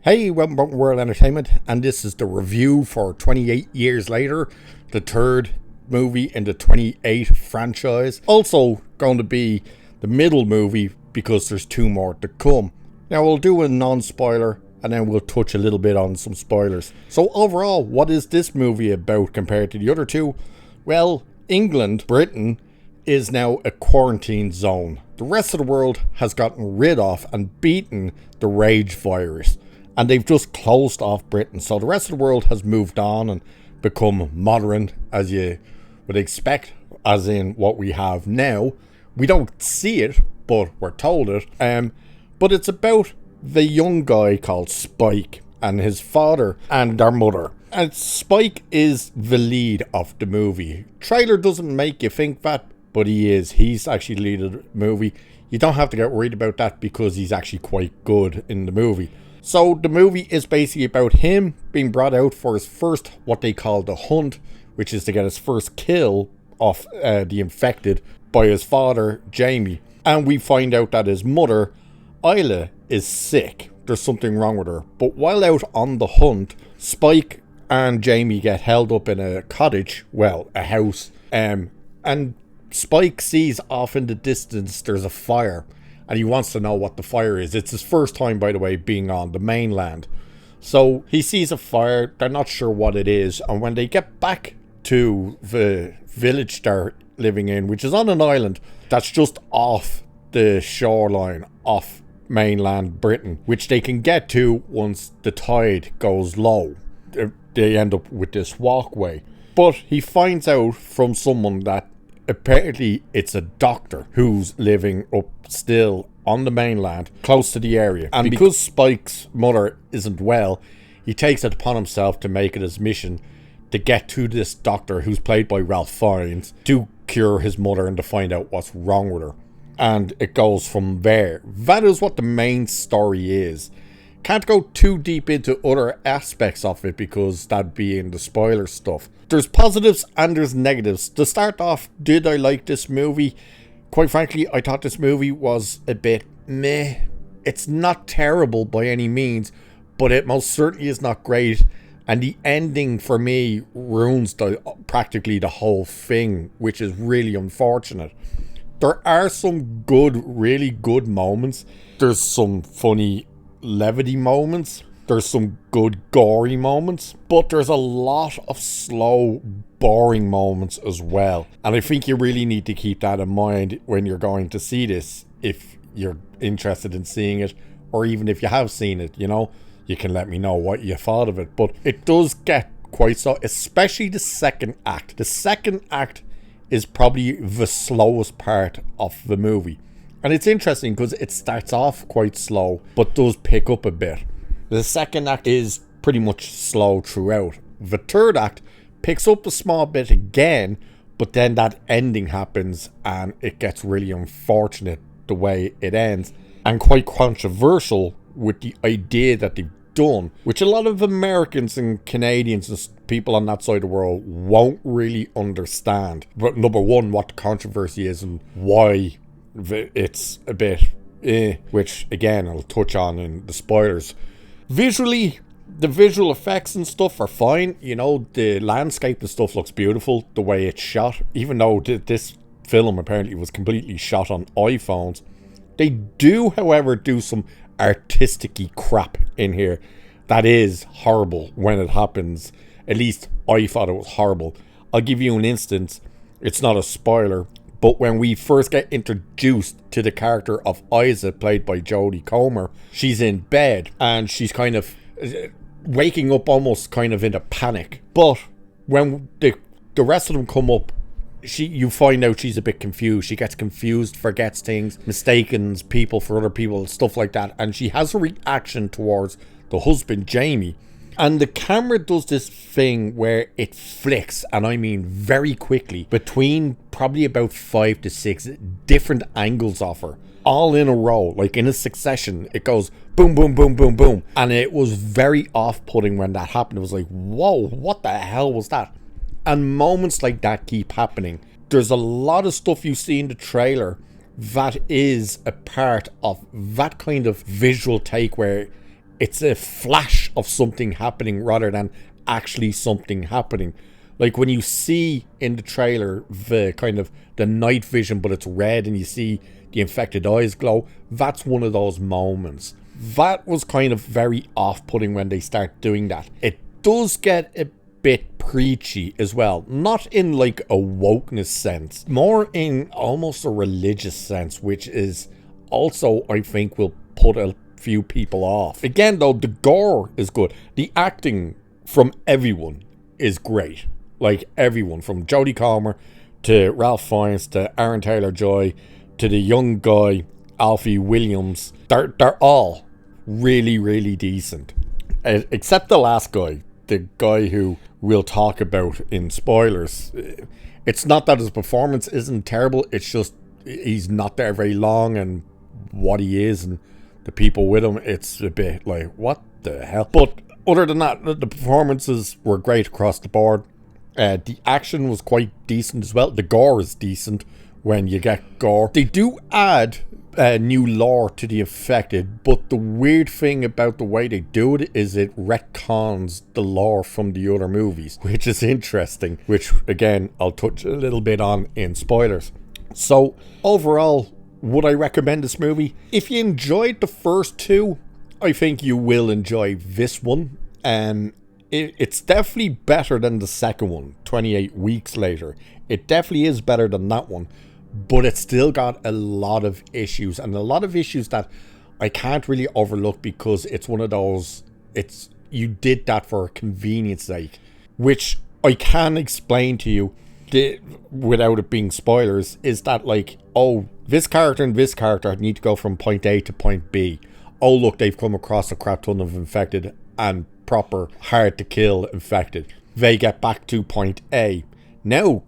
Hey, welcome to World Entertainment, and this is the review for 28 Years Later, the third movie in the 28 franchise. Also going to be the middle movie because there's two more to come. Now we'll do a non-spoiler and then we'll touch a little bit on some spoilers. So overall, what is this movie about compared to the other two? Well, England, Britain, is now a quarantine zone. The rest of the world has gotten rid of and beaten the rage virus. And they've just closed off Britain. So the rest of the world has moved on and become modern, as you would expect, as in what we have now. We don't see it, but we're told it. But it's about the young guy called Spike and his father and their mother. And Spike is the lead of the movie. Trailer doesn't make you think that, but he is. He's actually the lead of the movie. You don't have to get worried about that because he's actually quite good in the movie. So the movie is basically about him being brought out for his first, what they call the hunt, which is to get his first kill of the infected by his father, Jamie. And we find out that his mother, Isla, is sick. There's something wrong with her. But while out on the hunt, Spike and Jamie get held up in a cottage, well, a house. And Spike sees off in the distance there's a fire. And he wants to know what the fire is. It's his first time, by the way, being on the mainland. So he sees a fire. They're not sure what it is. And when they get back to the village they're living in, which is on an island that's just off the shoreline, off mainland Britain, which they can get to once the tide goes low. They end up with this walkway. But he finds out from someone that apparently it's a doctor who's living up still on the mainland, close to the area. And because Spike's mother isn't well, he takes it upon himself to make it his mission to get to this doctor, who's played by Ralph Fiennes, to cure his mother and to find out what's wrong with her. And it goes from there. That is what the main story is. Can't go too deep into other aspects of it because that'd be in the spoiler stuff. There's positives and there's negatives. To start off, did I like this movie? Quite frankly, I thought this movie was a bit meh. It's not terrible by any means, but it most certainly is not great. And the ending for me ruins practically the whole thing, which is really unfortunate. There are some good, really good moments. There's some funny levity moments. There's some good gory moments, but there's a lot of slow, boring moments as well. And I think you really need to keep that in mind when you're going to see this, if you're interested in seeing it, or even if you have seen it, you can let me know what you thought of it. But it does get quite so, especially the second act. The second act is probably the slowest part of the movie. And it's interesting because it starts off quite slow, but does pick up a bit. The second act is pretty much slow throughout. The third act picks up a small bit again, but then that ending happens and it gets really unfortunate the way it ends. And quite controversial with the idea that they've done, which a lot of Americans and Canadians and people on that side of the world won't really understand. But number one, what the controversy is and why it's a bit which again I'll touch on in the spoilers. Visually, the visual effects and stuff are fine. The landscape and stuff looks beautiful the way it's shot, even though this film apparently was completely shot on iPhones. They do, however, do some artistic-y crap in here that is horrible when it happens. At least I thought it was horrible. I'll give you an instance. It's not a spoiler, but when we first get introduced to the character of Isa, played by Jodie Comer, she's in bed and she's kind of waking up almost kind of in a panic. But when the rest of them come up, you find out she's a bit confused. She gets confused, forgets things, mistakes people for other people, stuff like that. And she has a reaction towards the husband, Jamie. And the camera does this thing where it flicks, and I mean very quickly, between probably about 5 to 6 different angles of her, all in a row, like in a succession. It goes boom, boom, boom, boom, boom. And it was very off-putting when that happened. It was like, whoa, what the hell was that? And moments like that keep happening. There's a lot of stuff you see in the trailer that is a part of that kind of visual take where it's a flash of something happening rather than actually something happening. Like when you see in the trailer the kind of the night vision, but it's red and you see the infected eyes glow, that's one of those moments. That was kind of very off-putting when they start doing that. It does get a bit preachy as well, not in like a wokeness sense, more in almost a religious sense, which is also, I think, will put a few people off. Again though, the gore is good. The acting from everyone is great. Like everyone, from Jodie Comer to Ralph Fiennes to Aaron Taylor-Joy to the young guy Alfie Williams, they're all really, really decent. Except the last guy, the guy who we'll talk about in spoilers. It's not that his performance isn't terrible, it's just he's not there very long, and what he is and the people with him, it's a bit like, what the hell? But other than that, the performances were great across the board. The action was quite decent as well. The gore is decent when you get gore. They do add new lore to the infected, but the weird thing about the way they do it is it retcons the lore from the other movies, which is interesting, which again I'll touch a little bit on in spoilers. So overall, would I recommend this movie? If you enjoyed the first two, I think you will enjoy this one. It's definitely better than the second one, 28 Weeks Later. It definitely is better than that one, but it's still got a lot of issues, and a lot of issues that I can't really overlook, because it's one of those, you did that for convenience sake, which I can explain to you without it being spoilers, is that like, oh, this character and this character need to go from point A to point B. Oh look, they've come across a crap ton of infected and proper hard to kill infected. They get back to point A. Now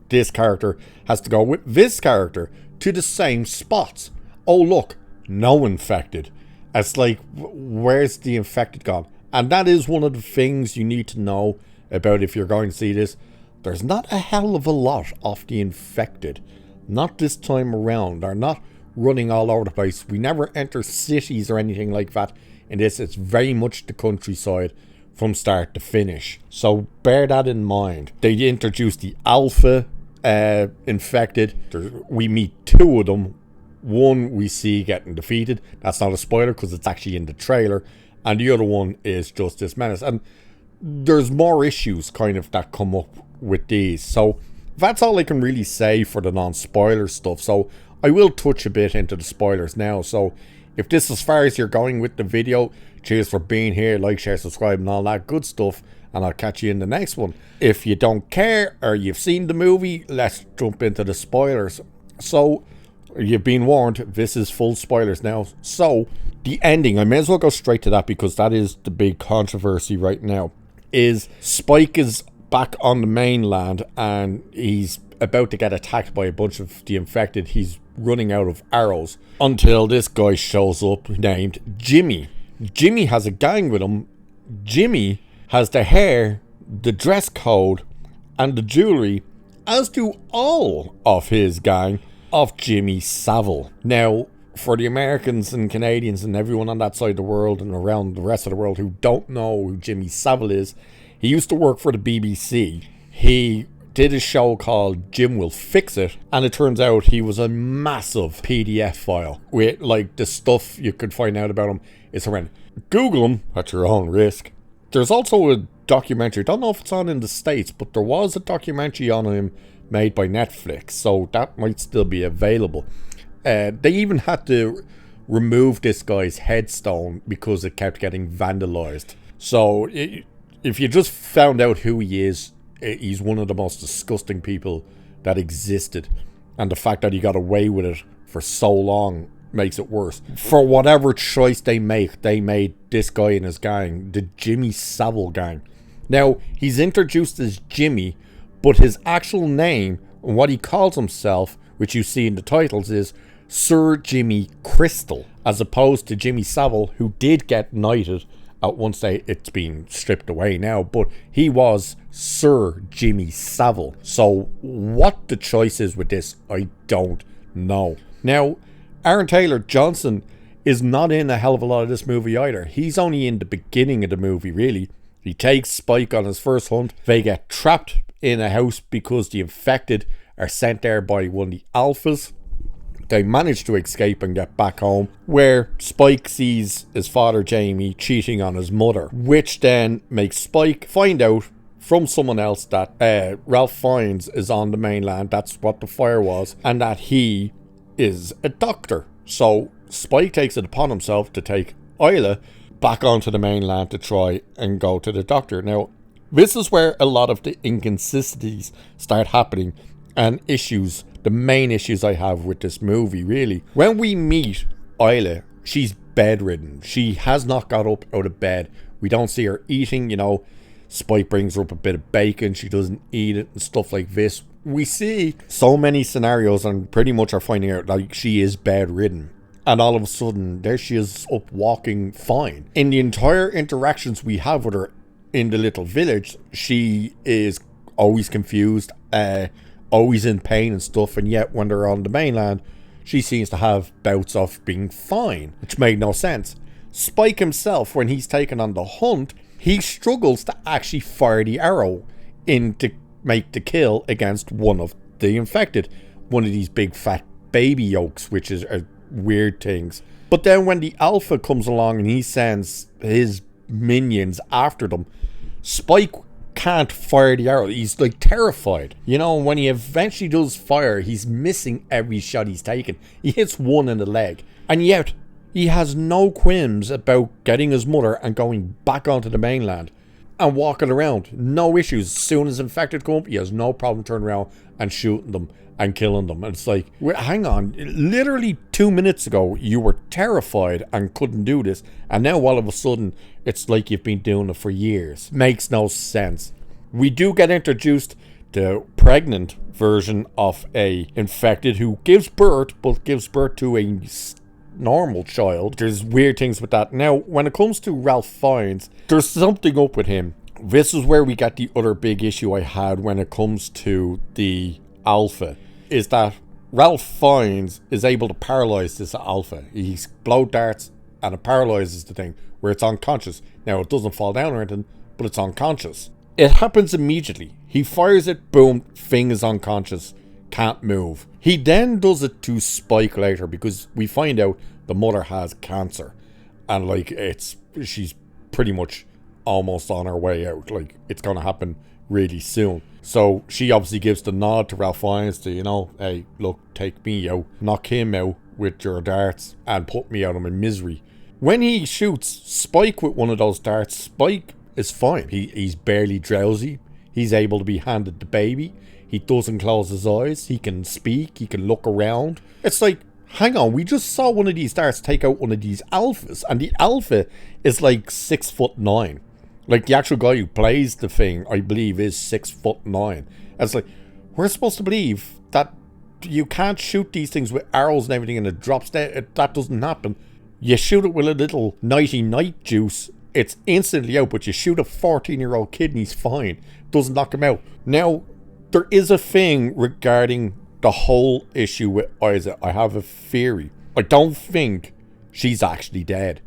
this character has to go with this character to the same spots. Oh look, no infected. It's like, where's the infected gone? And that is one of the things you need to know about if you're going to see this. There's not a hell of a lot of the infected. Not this time around. They're not running all over the place. We never enter cities or anything like that. In this, it's very much the countryside from start to finish. So bear that in mind. They introduced the alpha infected. We meet two of them. One we see getting defeated. That's not a spoiler because it's actually in the trailer. And the other one is just this menace. And there's more issues kind of that come up with these. So that's all I can really say for the non-spoiler stuff. So I will touch a bit into the spoilers now. So if this is as far as you're going with the video, cheers for being here. Like, share, subscribe and all that good stuff. And I'll catch you in the next one. If you don't care or you've seen the movie, let's jump into the spoilers. So you've been warned, this is full spoilers now. So the ending, I may as well go straight to that because that is the big controversy right now, is Spike is back on the mainland and he's about to get attacked by a bunch of the infected. He's running out of arrows until this guy shows up named Jimmy. Jimmy has a gang with him. Jimmy has the hair, the dress code, and the jewelry, as do all of his gang of Jimmy Savile. Now, for the Americans and Canadians and everyone on that side of the world and around the rest of the world who don't know who Jimmy Savile is, he used to work for the BBC. He did a show called Jim Will Fix It, and it turns out he was a massive PDF file with like the stuff you could find out about him is horrendous. Google him at your own risk. There's also a documentary, don't know if it's on in the States, but there was a documentary on him made by Netflix, so that might still be available. They even had to remove this guy's headstone because it kept getting vandalized. So if you just found out who he is, he's one of the most disgusting people that existed, and the fact that he got away with it for so long makes it worse. For whatever choice they made this guy and his gang the Jimmy Savile gang. Now, he's introduced as Jimmy, but his actual name and what he calls himself, which you see in the titles, is Sir Jimmy Crystal, as opposed to Jimmy Savile, who did get knighted at one stage. It's been stripped away now, but he was Sir Jimmy Savile. So what the choice is with this, I don't know. Now, Aaron Taylor Johnson is not in a hell of a lot of this movie either. He's only in the beginning of the movie, really. He takes Spike on his first hunt. They get trapped in a house because the infected are sent there by one of the alphas. They manage to escape and get back home, where Spike sees his father Jamie cheating on his mother, which then makes Spike find out from someone else that Ralph Fiennes is on the mainland. That's what the fire was, and that he is a doctor. So Spike takes it upon himself to take Isla back onto the mainland to try and go to the doctor. Now, this is where a lot of the inconsistencies start happening and issues, the main issues I have with this movie, really. When we meet Isla, she's bedridden. She has not got up out of bed. We don't see her eating, Spike brings her up a bit of bacon. She doesn't eat it and stuff like this. We see so many scenarios and pretty much are finding out like she is bedridden. And all of a sudden, there she is up walking fine. In the entire interactions we have with her in the little village, she is always confused, always in pain and stuff. And yet when they're on the mainland, she seems to have bouts of being fine, which made no sense. Spike himself, when he's taken on the hunt, he struggles to actually fire the arrow in to make the kill against one of the infected. One of these big fat baby yolks, which is weird things. But then when the alpha comes along and he sends his minions after them, Spike can't fire the arrow. He's like terrified. When he eventually does fire, he's missing every shot he's taken. He hits one in the leg. And yet, he has no qualms about getting his mother and going back onto the mainland and walking around. No issues. As soon as infected come up, he has no problem turning around and shooting them and killing them. And it's like, hang on. Literally 2 minutes ago, you were terrified and couldn't do this. And now all of a sudden, it's like you've been doing it for years. Makes no sense. We do get introduced to pregnant version of a infected who gives birth, but gives birth to a normal child. There's weird things with that. Now, when it comes to Ralph Fiennes, there's something up with him. This is where we get the other big issue I had when it comes to the alpha, is that Ralph Fiennes is able to paralyze this alpha. He blow darts and it paralyzes the thing where it's unconscious. Now, it doesn't fall down or anything, but it's unconscious. It happens immediately. He fires it, boom, thing is unconscious, can't move. He then does it to Spike later because we find out the mother has cancer and she's pretty much almost on her way out. Like, it's gonna happen really soon. So she obviously gives the nod to Ralph Fiennes to, hey, look, take me out, knock him out with your darts and put me out of my misery. When he shoots Spike with one of those darts, Spike is fine. He's barely drowsy. He's able to be handed the baby. He doesn't close his eyes. He can speak. He can look around. It's like, hang on, we just saw one of these darts take out one of these alphas, and the alpha is like 6'9". Like, the actual guy who plays the thing, I believe, is 6'9". And it's like, we're supposed to believe that you can't shoot these things with arrows and everything and it drops down. That doesn't happen. You shoot it with a little nighty-night juice, it's instantly out. But you shoot a 14-year-old kid and he's fine. Doesn't knock him out. Now, there is a thing regarding the whole issue with Isaac. I have a theory. I don't think she's actually dead.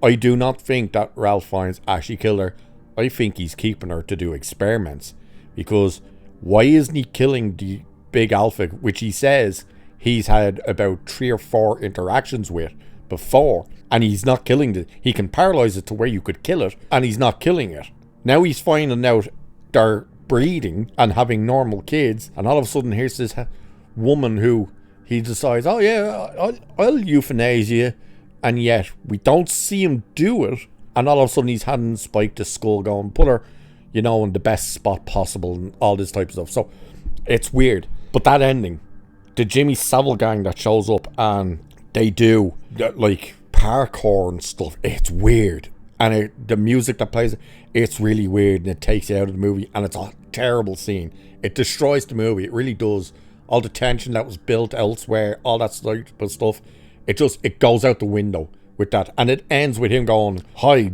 I do not think that Ralph Fiennes actually killed her. I think he's keeping her to do experiments. Because why isn't he killing the big alpha, which he says he's had about 3 or 4 interactions with before, and he's not killing it. He can paralyze it to where you could kill it, and he's not killing it. Now he's finding out they're breeding and having normal kids, and all of a sudden here's this woman who he decides, oh yeah, I'll euthanize you, and yet we don't see him do it, and all of a sudden he's having Spike the skull going, put her, in the best spot possible, and all this type of stuff. So it's weird. But that ending, the Jimmy Savile gang that shows up and they do like parkour and stuff, it's weird. And the music that plays, it's really weird, and it takes you out of the movie, and it's a terrible scene. It destroys the movie, it really does. All the tension that was built elsewhere, all that type of stuff, it goes out the window with that. And it ends with him going, hi,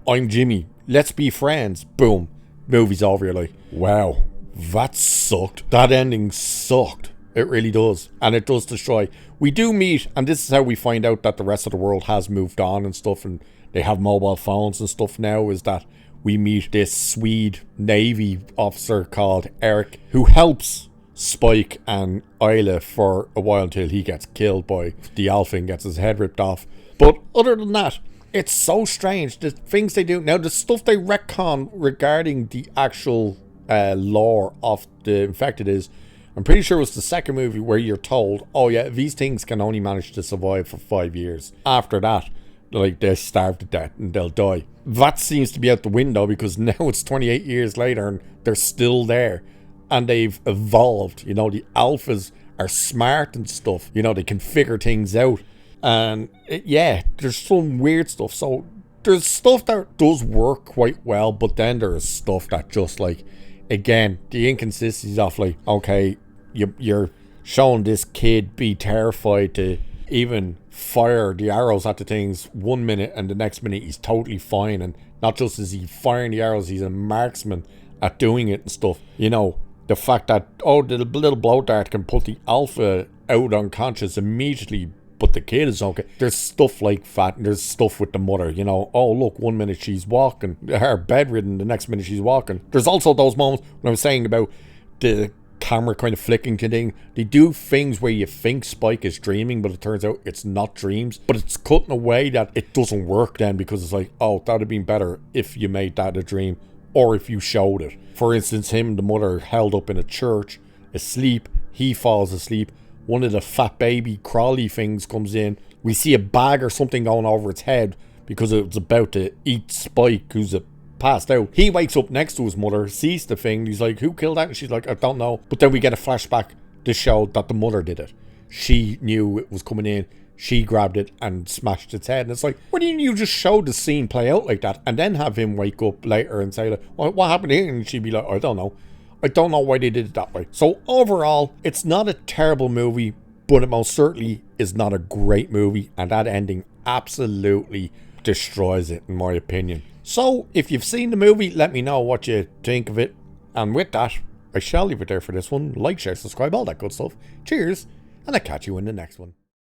I'm Jimmy, let's be friends. Boom, movie's over. You're like, wow, that sucked. That ending sucked. It really does. And it does destroy. We do meet, and this is how we find out that the rest of the world has moved on and stuff, and they have mobile phones and stuff now, is that we meet this Swede Navy officer called Eric, who helps Spike and Isla for a while until he gets killed by the Alpha and gets his head ripped off. But other than that, it's so strange. The things they do. Now, the stuff they retcon regarding the actual lore of the infected is, I'm pretty sure it was the second movie where you're told, oh yeah, these things can only manage to survive for 5 years. After that, like, they starve to death and they'll die. That seems to be out the window because now it's 28 years later and they're still there. And they've evolved. You know, the alphas are smart and stuff. You know, they can figure things out. And yeah, there's some weird stuff. So there's stuff that does work quite well, but then there's stuff that just, like, again, the inconsistencies of, like, okay, you're showing this kid be terrified to even fire the arrows at the things 1 minute, and the next minute he's totally fine. And not just is he firing the arrows, he's a marksman at doing it and stuff. You know, the fact that, oh, the little blow dart can put the alpha out unconscious immediately, but the kid is okay. There's stuff like that, and there's stuff with the mother, you know. Oh, look, 1 minute she's walking, her bedridden, the next minute she's walking. There's also those moments when I was saying about the camera kind of flicking thing. They do things where you think Spike is dreaming, but it turns out it's not dreams. But it's cut in a way that it doesn't work then, because it's like, oh, that would have been better if you made that a dream, or if you showed it. For instance, him, the mother, held up in a church, asleep. He falls asleep. One of the fat baby crawly things comes in. We see a bag or something going over its head because it was about to eat Spike, who's passed out. He wakes up next to his mother, sees the thing. He's like, who killed that? And she's like, I don't know. But then we get a flashback to show that the mother did it. She knew it was coming in. She grabbed it and smashed its head. And it's like, why didn't you just show the scene play out like that and then have him wake up later and say, like, what happened here? And she'd be like, I don't know. I don't know why they did it that way. So overall, it's not a terrible movie, but it most certainly is not a great movie. And that ending absolutely destroys it, in my opinion. So if you've seen the movie, let me know what you think of it. And with that, I shall leave it there for this one. Like, share, subscribe, all that good stuff. Cheers, and I'll catch you in the next one.